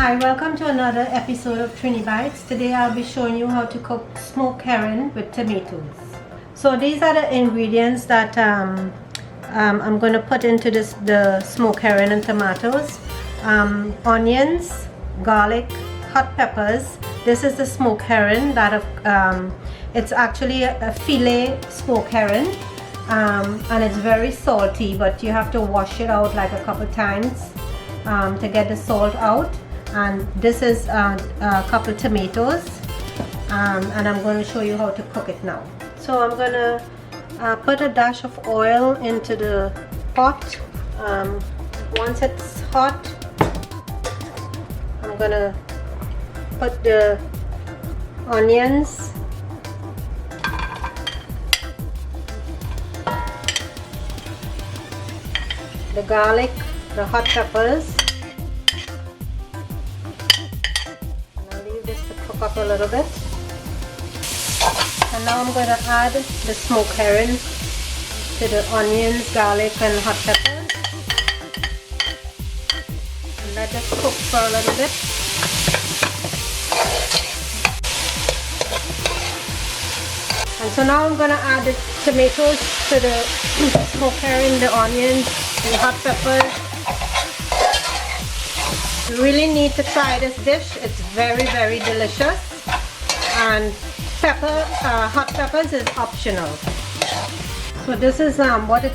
Hi, welcome to another episode of Trini Bites. Today I'll be showing you how to cook smoked herring with tomatoes. So these are the ingredients that I'm going to put into the smoked herring and tomatoes. Onions, garlic, hot peppers. This is the smoked herring it's actually a filet smoked herring, and it's very salty, but you have to wash it out like a couple times to get the salt out. And this is a couple tomatoes, and I'm going to show you how to cook it now. So I'm going to put a dash of oil into the pot. Once it's hot, I'm going to put the onions, the garlic, the hot peppers, and I'll leave this to cook up a little bit. And now I'm going to add the smoked herring to the onions, garlic and hot peppers, and let this cook for a little bit. And so now I'm going to add the tomatoes to the smoked herring, the onions, the hot peppers. You really need to try this dish. It's very, very delicious. And hot peppers is optional. So this is what it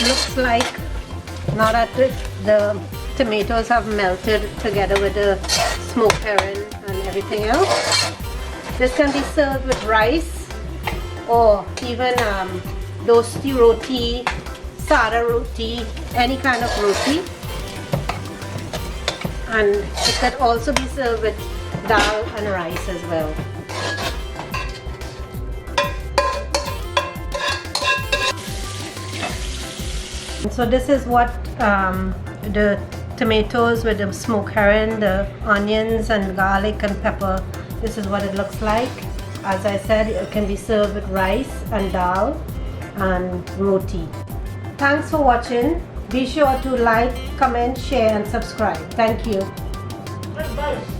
looks like now that the tomatoes have melted together with the smoked herring and everything else. This can be served with rice, or even rosti roti, sada roti, any kind of roti. And it can also be served with dal and rice as well. So this is what the tomatoes with the smoked herring, the onions and garlic and pepper, this is what it looks like. As I said, it can be served with rice and dal and roti. Thanks for watching. Be sure to like, comment, share and subscribe. Thank you. Bye-bye.